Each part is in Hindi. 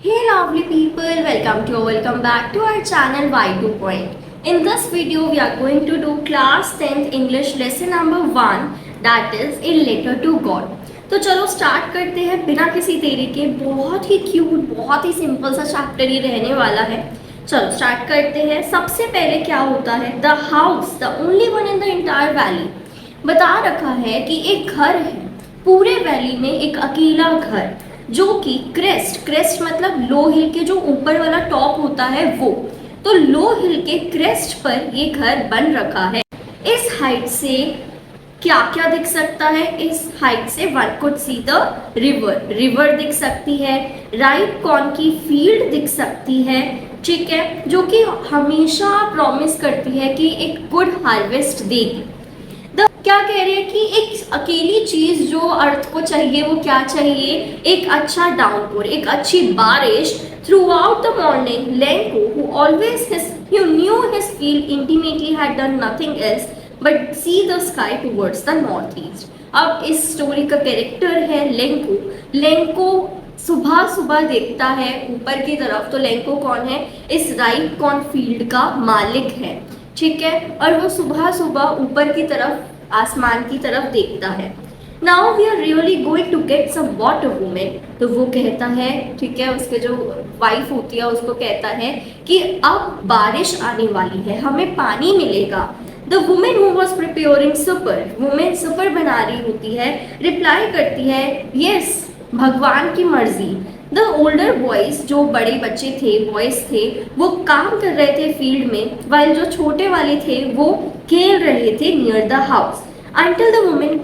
Hey lovely people, welcome back to our channel Y2 Point. In this video, we are going to do class 10th English lesson number 1, that is A Letter to God. तो चलो स्टार्ट करते हैं बिना किसी देरी के। बहुत ही क्यूट, बहुत ही सिंपल सा चैप्टर ये रहने वाला है। चलो स्टार्ट करते हैं। सबसे पहले क्या होता है, the house, the only one in the entire valley. बता रखा है कि एक घर है पूरे वैली में, एक अकेला घर जो कि क्रेस्ट मतलब लो हिल के जो ऊपर वाला टॉप होता है वो, तो लो हिल के क्रेस्ट पर ये घर बन रखा है। इस हाइट से क्या क्या दिख सकता है? इस हाइट से one could see the river दिख सकती है, राइट कॉर्न की फील्ड दिख सकती है, ठीक है, जो कि हमेशा प्रॉमिस करती है कि एक गुड हार्वेस्ट देगी। क्या कह रहे हैं कि एक अकेली चीज जो अर्थ को चाहिए वो क्या चाहिए? एक अच्छा डाउनपोर, एक अच्छी बारिश। Through out the morning Lanco who always who knew his field intimately had done nothing else but see the sky towards the northeast। अब इस स्टोरी का कैरेक्टर है लेंको। लेंको सुबह सुबह देखता है ऊपर की तरफ। तो लेंको कौन है? इस राइट कॉर्न फील्ड का मालिक है, ठीक है, और वो सुबह सुबह ऊपर की तरफ, आसमान की तरफ देखता है। Now we are really going to get some water women. तो वो कहता है, ठीक है, उसके जो वाइफ होती है उसको कहता है कि अब बारिश आने वाली है, हमें पानी मिलेगा। The women who was preparing super, women super बना रही होती है, रिप्लाई करती है यस, भगवान की मर्जी। द ओल्डर बॉयज, जो बड़े बच्चे थे, बॉयज थे, वो काम कर रहे थे फील्ड में, वाइल जो छोटे वाले थे वो खेल रहे थे near the house. Until the woman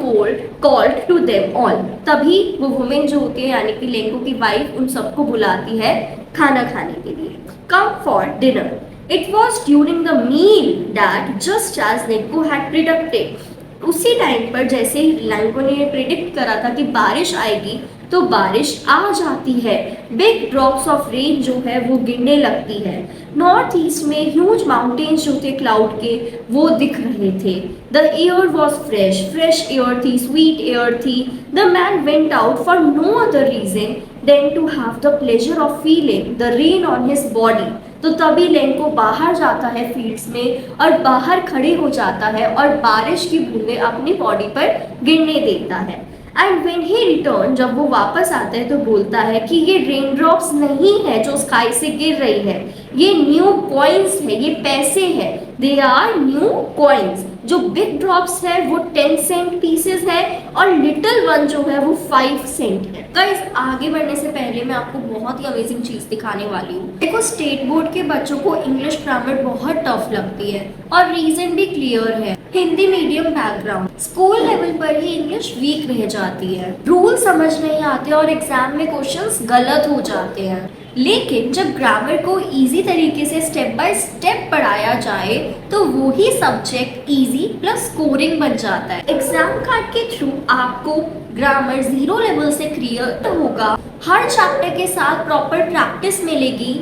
called to them all। तभी वो वुमेन जो होती है यानी कि लेंको की वाइफ उन सबको बुलाती है खाना खाने के लिए। Come for dinner। It was during the meal that just as Lanco had predicted, उसी टाइम पर जैसे लेंको ने प्रिडिक्ट करा था कि बारिश आएगी तो बारिश आ जाती है। बिग ड्रॉप्स ऑफ रेन जो है वो गिरने लगती है। नॉर्थ ईस्ट में ह्यूज माउंटेन्स जो थे क्लाउड के वो दिख रहे थे। The air was fresh air थी, स्वीट एयर थी। The man went out for no other reason than to have the pleasure of feeling the rain on his body. तो तभी लेंको बाहर जाता है फील्ड्स में और बाहर खड़े हो जाता है और बारिश की बूंदें अपनी बॉडी पर गिरने देता है। एंड व्हेन ही रिटर्न, जब वो वापस आता है तो बोलता है कि ये रेन ड्रॉप्स नहीं है जो स्काई से गिर रही है, ये न्यू कॉइन्स है, ये पैसे है। They are new coins. जो बिग ड्रॉप्स है वो 10 सेंट पीसेस है और लिटिल वन जो है वो 5 सेंट है। गाइस, आगे बढ़ने से पहले मैं आपको बहुत ही अमेजिंग चीज दिखाने वाली हूँ। देखो, स्टेट बोर्ड के बच्चों को इंग्लिश ग्रामर बहुत टफ लगती है और रीजन भी क्लियर है। Hindi medium background, school level पर ही इंग्लिश वीक रह जाती है, रूल समझ नहीं आते और एग्जाम में क्वेश्चंस गलत हो जाते हैं। लेकिन जब ग्रामर को इजी तरीके से स्टेप बाय स्टेप पढ़ाया जाए तो वो ही सब्जेक्ट इजी प्लस स्कोरिंग बन जाता है। एग्जाम कार्ड के थ्रू आपको ग्रामर 0 लेवल से क्लियर होगा, हर चैप्टर के साथ प्रॉपर प्रैक्टिस मिलेगी,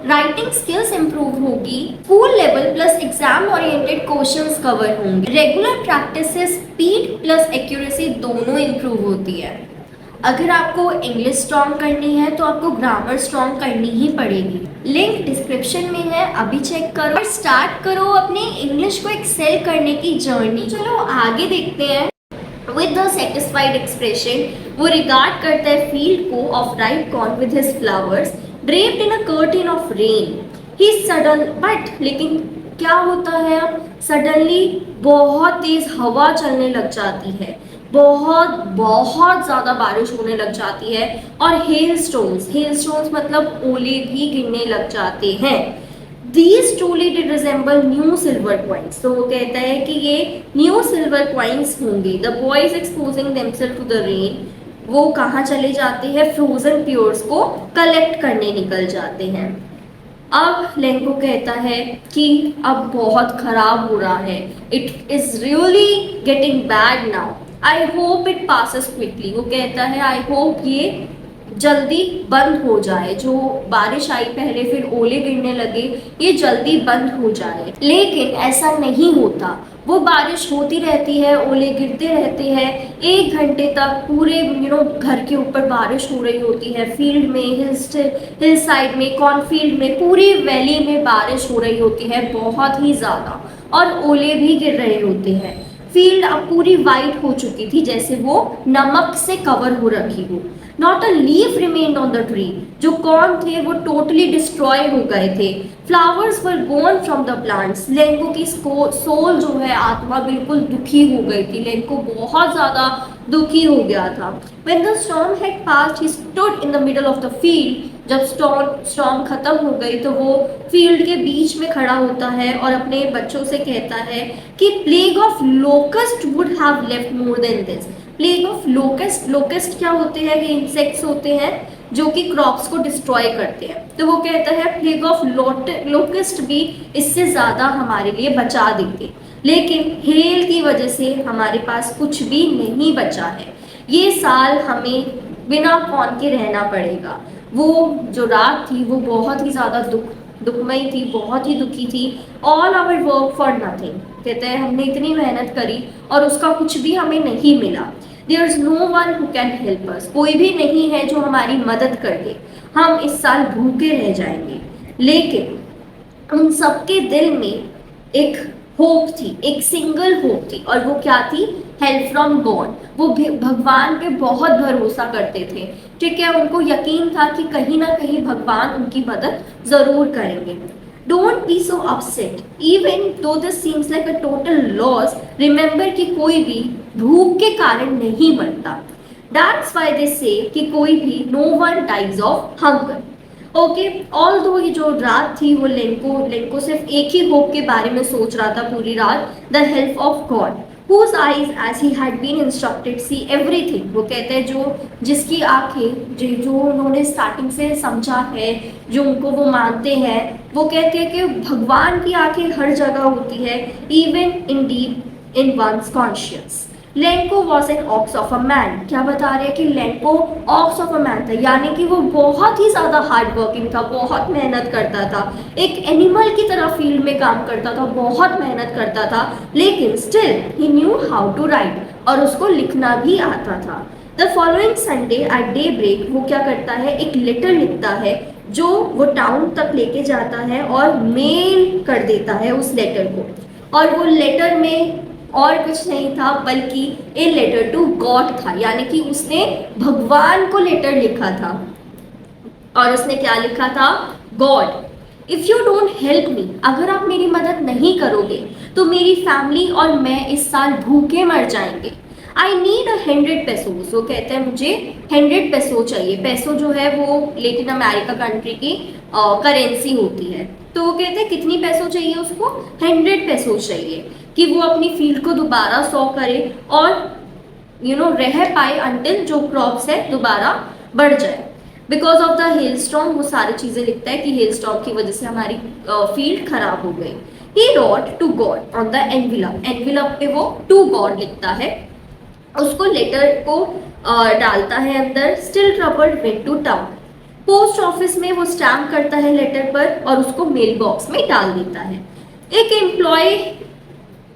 राइटिंग स्किल्स इंप्रूव होगी, school level plus exam oriented questions cover होंगे। रेगुलर प्रैक्टिस से स्पीड प्लस एक्यूरेसी दोनों इंप्रूव होती है। अगर आपको इंग्लिश स्ट्रॉन्ग करनी है तो आपको ग्रामर स्ट्रॉन्ग करनी ही पड़ेगी। लिंक डिस्क्रिप्शन में है, अभी चेक करो और स्टार्ट करो अपने इंग्लिश को एक्सेल करने की जर्नी। चलो आगे देखते हैं। विद द सेटिस्फाइड एक्सप्रेशन, वो रिगार्ड करता है फील्ड को of right corn with his flowers draped in a curtain of rain. He sudden but, लेकिन क्या होता है अब? सडनली बहुत तेज हवा चलने लग जाती है, बहुत ज़्यादा बारिश होने लग जाती है और हेल स्टोन्स मतलब ओले भी गिरने लग जाते हैं। These truly did resemble new silver coins। तो वो कहता है कि ये न्यू सिल्वर कॉइन्स होंगे। The boys exposing themselves to the rain, वो कहाँ चले जाते हैं? फ्रोजन प्योर्स को कलेक्ट करने निकल जाते हैं। अब लेंको कहता है कि अब बहुत खराब हो रहा है, it is really getting bad now, I hope it passes quickly. वो कहता है आई होप ये जल्दी बंद हो जाए, जो बारिश आई पहले फिर ओले गिरने लगे, ये जल्दी बंद हो जाए। लेकिन ऐसा नहीं होता। वो बारिश होती रहती है, ओले गिरते रहते हैं, 1 घंटे तक पूरे घर के ऊपर बारिश हो रही होती है, फील्ड में, हिल साइड में, कॉर्नफील्ड में, पूरी वैली में बारिश हो रही होती है बहुत ही ज़्यादा, और ओले भी गिर रहे होते हैं। फील्ड अब पूरी वाइट हो चुकी थी, जैसे वो नमक से कवर हो रखी हो। Not a leaf remained on the tree, जो कॉर्न थे वो टोटली डिस्ट्रॉय हो गए थे। Flowers were gone from the plants, Lencho की सोल जो है, आत्मा बिल्कुल दुखी हो गई थी, लेंको बहुत ज़्यादा दुखी हो गया था। When the storm had passed, he stood in the middle of the field. जब स्टॉर्म खत्म हो गई तो वो फील्ड के बीच में खड़ा होता है और अपने बच्चों से कहता है कि plague of locust would have left more than this. Plague of locust, locust क्या होते हैं? ये इंसेक्ट्स होते हैं जो कि क्रॉप्स को डिस्ट्रॉय करते हैं। तो वो कहता है प्लेग ऑफ लोकस्ट भी इससे ज़्यादा हमारे लिए बचा देते, लेकिन हेल की वजह से हमारे पास कुछ भी नहीं बचा है। ये साल हमें बिना कॉर्न के रहना पड़ेगा। वो जो रात थी वो बहुत ही ज़्यादा दुखमयी थी, बहुत ही दुखी थी। All our work for nothing, कहते हैं हमने इतनी मेहनत करी और उसका कुछ भी हमें नहीं मिला। There is no one who can help us, कोई भी नहीं है जो हमारी मदद कर दे। हम इस साल भूखे रह जाएंगे। लेकिन उन सबके दिल में एक होप थी, एक सिंगल होप थी, और वो क्या थी? Help from God. वो भगवान पे बहुत भरोसा करते थे, ठीक है। उनको यकीन था कि कहीं ना कहीं भगवान उनकी मदद जरूर करेंगे। Don't be so upset even though this seems like a total loss. Remember कि कोई भी भूख के कारण नहीं मरता। दैट्स व्हाई दे से कि कोई भी no one dies of hunger. Okay, although ये जो रात थी वो लेंको सिर्फ एक ही होप के बारे में सोच रहा था पूरी रात, the help of God whose eyes as he had been instructed see everything। वो कहते हैं जिसकी आंखें जो उन्होंने स्टार्टिंग से समझा है, जो उनको वो मानते हैं, वो कहते हैं कि भगवान की आंखें हर जगह होती है, even in deep in one's conscious. Lencho was an ox of a man. क्या बता रहे हैं कि Lencho ox of a man था, यानी कि वो बहुत ही ज़्यादा हार्ड वर्किंग था, बहुत मेहनत करता था, एक एनिमल की तरह फील्ड में काम करता था, बहुत मेहनत करता था, लेकिन still he knew how to write, और उसको लिखना भी आता था। The following Sunday at daybreak वो क्या करता है? एक लेटर लिखता है जो वो टाउन तक लेके जाता है और मेल कर देता है उस लेटर को। और वो लेटर में और कुछ नहीं था बल्कि ए लेटर टू गॉड था, यानी कि उसने भगवान को लेटर लिखा था। और उसने क्या लिखा था? God if you don't help me, अगर आप मेरी मदद नहीं करोगे तो मेरी फैमिली और मैं इस साल भूखे मर जाएंगे। I need 100 pesos. वो कहते हैं मुझे 100 पेसो चाहिए। पेसो जो है वो लेटिन अमेरिका कंट्री की करेंसी होती है। तो वो कहते हैं कितनी पैसों चाहिए उसको? 100 पेसो चाहिए कि वो अपनी फील्ड को दोबारा सॉ करे और रह पाए अंटिल जो क्रॉप्स है दोबारा बढ़ जाए। Because of the hell storm वो सारी चीज़ें लिखता है कि हेल स्टॉर्म की वजह से हमारी फील्ड खराब हो गई। He wrote to god on the envelope. Envelope पे वो टू गॉड लिखता है, उसको लेटर को डालता है अंदर। Still troubled went to town. Post office में वो स्टैम्प करता है लेटर पर और उसको मेल बॉक्स में डाल देता है। एक एम्प्लॉय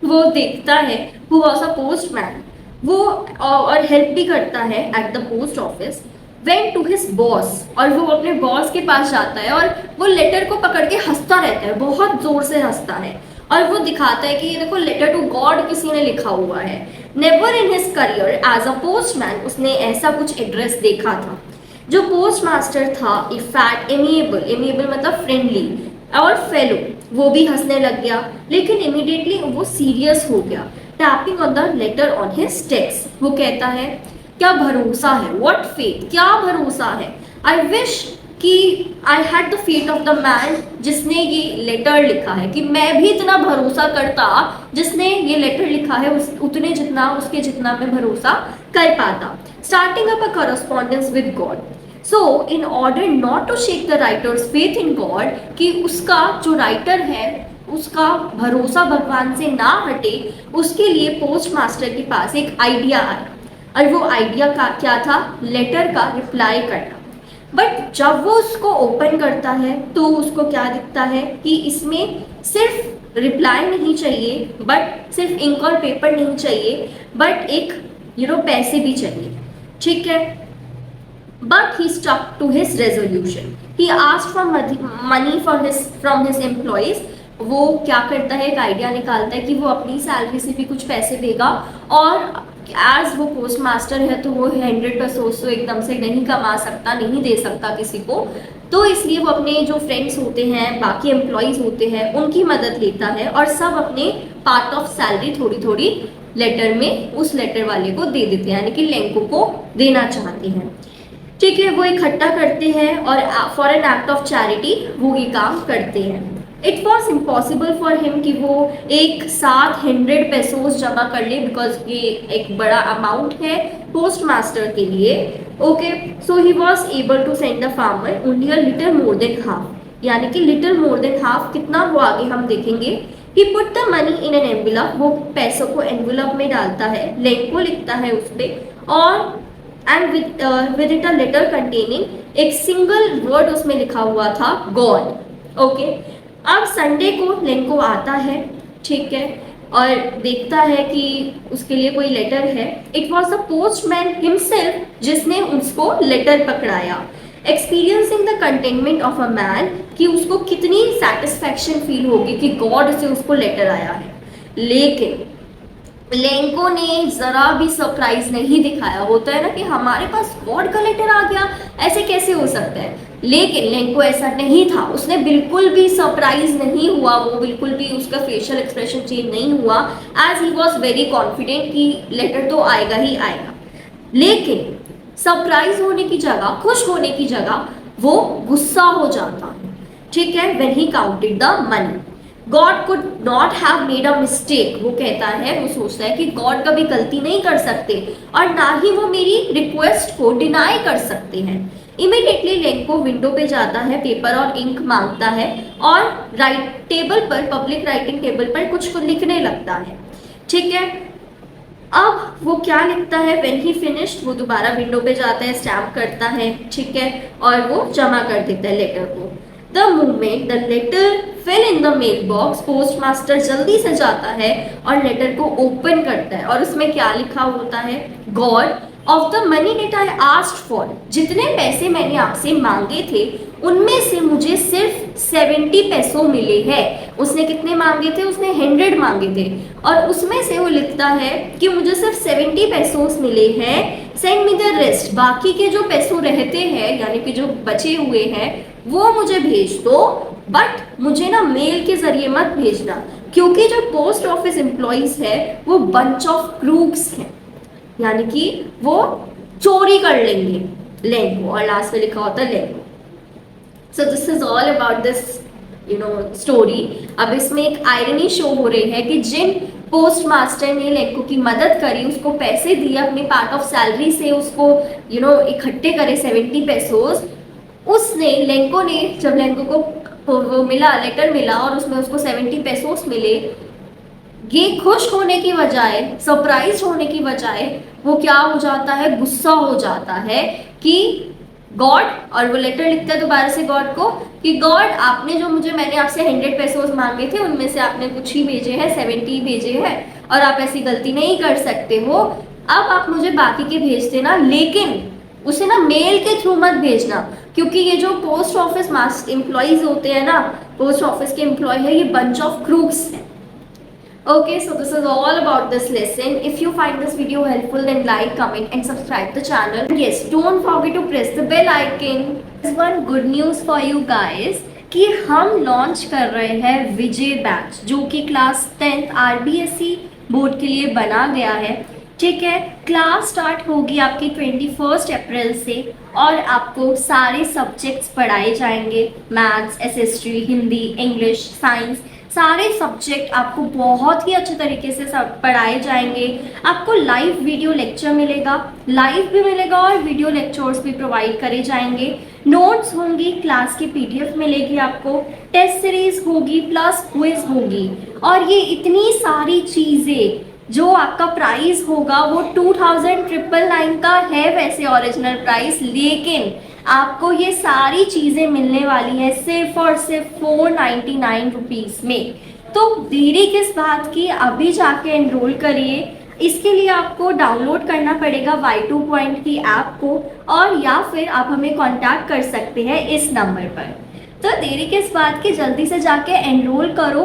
वो देखता है हु वाज अ पोस्टमैन, वो और हेल्प भी करता है at the post office. Went to his boss, और वो अपने बॉस के पास जाता है और वो लेटर को पकड़ के हंसता रहता है, बहुत जोर से हंसता है, और वो दिखाता है कि ये देखो लेटर टू गॉड किसी ने लिखा हुआ है। Never in his career as a postman उसने ऐसा कुछ एड्रेस देखा था। जो पोस्ट मास्टर था इफैक्ट एमिएबल मतलब फ्रेंडली और फेलो, वो भी हंसने लग गया, लेकिन इमीडिएटली वो सीरियस हो गया। Tapping on the later on his text, वो कहता है क्या भरोसा है, व्हाट फेथ, क्या भरोसा है। आई विश कि I had the faith of the man जिसने ये लेटर लिखा है, कि मैं भी इतना भरोसा करता जिसने ये लेटर लिखा है, उतने जितना उसके जितना मैं भरोसा कर पाता। Starting up a correspondence with God. So in order not to shake the writer's faith in God, कि उसका जो राइटर है उसका भरोसा भगवान से ना हटे, उसके लिए पोस्ट मास्टर के पास एक आइडिया आया, और वो आइडिया का क्या था? लेटर का रिप्लाई करना। बट जब वो उसको ओपन करता है तो उसको क्या दिखता है कि इसमें सिर्फ रिप्लाई नहीं चाहिए, बट सिर्फ इंक और पेपर नहीं चाहिए, बट एक पैसे भी चाहिए, ठीक है। But he stuck to his resolution. He asked for money from his employees. वो क्या करता है, एक आइडिया निकालता है कि वो अपनी सैलरी से भी कुछ पैसे देगा, और एज वो पोस्ट मास्टर है तो वो 100% तो एकदम से नहीं कमा सकता, नहीं दे सकता किसी को, तो इसलिए वो अपने जो फ्रेंड्स होते हैं, बाकी एम्प्लॉयज़ होते हैं, उनकी मदद लेता है और सब अपने पार्ट ऑफ सैलरी थोड़ी थोड़ी लेटर में उस लेटर वाले को दे देते हैं, यानी कि लेंको को देना चाहते हैं, ठीक है। वो इकट्ठा करते हैं और for an act of charity वो ये काम करते हैं। It was impossible for him कि वो एक साथ 100 पेसोस जमा कर ले, बिकॉज ये एक बड़ा अमाउंट है पोस्ट मास्टर के लिए। Okay, so he was able to send the farmer only a little more than half, यानी कि लिटिल मोर देन हाफ कितना वो आगे हम देखेंगे। He put the money in an envelope, वो पैसों को एनवेलप में डालता है, लेंको लिखता है उस पर, और and with it a letter containing एक सिंगल वर्ड उसमें लिखा हुआ था, गॉड। ओके, अब संडे को लेंको आता है, ठीक है, और देखता है कि उसके लिए कोई लेटर है। It was the postman himself जिसने उसको लेटर पकड़ाया। Experiencing the containment of a man, कि उसको कितनी सेटिस्फैक्शन फील होगी कि गॉड से उसको लेटर आया है। लेकिन लेंको ने जरा भी सरप्राइज नहीं दिखाया। होता है ना कि हमारे पास गॉड का लेटर आ गया, ऐसे कैसे हो सकता है, लेकिन लेंको ऐसा नहीं था, उसने बिल्कुल भी सरप्राइज नहीं हुआ, वो बिल्कुल भी उसका फेशियल एक्सप्रेशन चेंज नहीं हुआ, as he was very confident कि लेटर तो आएगा ही आएगा। लेकिन सरप्राइज होने की जगह, खुश होने की जगह वो गुस्सा हो जाता है, ठीक है। When he counted the money, God could not have made a mistake, वो कहता है, वो सोचता है कि गॉड कभी गलती नहीं कर सकते और ना ही वो मेरी रिक्वेस्ट को डिनाई कर सकते हैं। इमीडिएटली लेंको विंडो पे जाता है, पेपर और इंक मांगता है और राइट टेबल पर, पब्लिक राइटिंग टेबल पर कुछ लिखने लगता है, ठीक है। अब वो क्या लिखता है, व्हेन ही फिनिश्ड, वो दोबारा विंडो पे जाता है, स्टैम्प करता है, ठीक है, और वो जमा कर देता है लेटर को। The moment the letter fell in the mailbox, postmaster जल्दी से जाता है और लेटर को ओपन करता है, और उसमें क्या लिखा होता है, God of the money that I asked for, जितने पैसे मैंने आपसे मांगे थे उनमें से मुझे सिर्फ 70 पैसों मिले हैं। उसने कितने मांगे थे, उसने 100 मांगे थे, और उसमें से वो लिखता है कि मुझे सिर्फ 70 पैसों मिले हैं, सेंड मी द रेस्ट, बाकी के जो पैसों रहते हैं, यानी कि जो बचे हुए हैं, वो मुझे भेज दो, बट मुझे ना मेल के जरिए मत भेजना, क्योंकि जो पोस्ट ऑफिस एम्प्लॉइज है वो बंच ऑफ क्रूक्स हैं, यानी कि वो चोरी कर लेंगे लेंको, और लास्ट में लिखा होता है Lanco. So this is all about this story. अब इसमें एक आयरनी शो हो रही है कि जिन पोस्ट मास्टर ने लेंको की मदद करी, उसको पैसे दिए, अपने पार्ट ऑफ सैलरी से उसको इकट्ठे करे 70 पैसोस, उसने लेंको ने, जब लेंको को वो मिला, लेटर मिला और उसमें उसको 70 पैसोस मिले, ये खुश होने की बजाय, सरप्राइज होने की बजाय, वो क्या हो जाता है, गुस्सा हो जाता है कि गॉड, और वो लेटर लिखता है दोबारा से गॉड को कि गॉड, आपने जो मैंने आपसे 100 पैसोस मांगे थे उनमें से आपने कुछ ही भेजे हैं, 70 भेजे हैं, और आप ऐसी गलती नहीं कर सकते हो, अब आप मुझे बाकी के भेज देना, लेकिन उसे ना मेल के थ्रू मत भेजना, क्योंकि ये जो पोस्ट ऑफिस एम्प्लॉइज होते हैं ना, पोस्ट ऑफिस के एम्प्लॉय है, ये बंच ऑफ क्रूक्स हैं। Okay, so this is all about this lesson. If you find this video helpful, then like, comment and subscribe the channel. And yes, don't forget to press the bell icon. There's one good news for you guys कि हम लॉन्च कर रहे हैं विजय बैच, जो कि क्लास 10th RBSE बोर्ड के लिए बना गया है, ठीक है। क्लास स्टार्ट होगी आपकी 21 अप्रैल से, और आपको सारे सब्जेक्ट्स पढ़ाए जाएंगे, maths, SST, Hindi, English, science, सारे सब्जेक्ट आपको बहुत ही अच्छे तरीके से सब पढ़ाए जाएंगे। आपको लाइव वीडियो लेक्चर मिलेगा, लाइव भी मिलेगा और वीडियो लेक्चर्स भी प्रोवाइड करे जाएंगे। नोट्स होंगी, क्लास की पीडीएफ मिलेगी आपको, टेस्ट सीरीज होगी प्लस क्विज होगी, और ये इतनी सारी चीज़ें, जो आपका प्राइस होगा वो 2999 का है वैसे ओरिजिनल प्राइस, लेकिन आपको ये सारी चीज़ें मिलने वाली है सिर्फ और सिर्फ 499 रुपीज़ में। तो देरी किस बात की, अभी जाके एनरोल करिए। इसके लिए आपको डाउनलोड करना पड़ेगा Y2 पॉइंट की ऐप को, और या फिर आप हमें कांटेक्ट कर सकते हैं इस नंबर पर। तो देरी किस बात की, जल्दी से जाके एनरोल करो।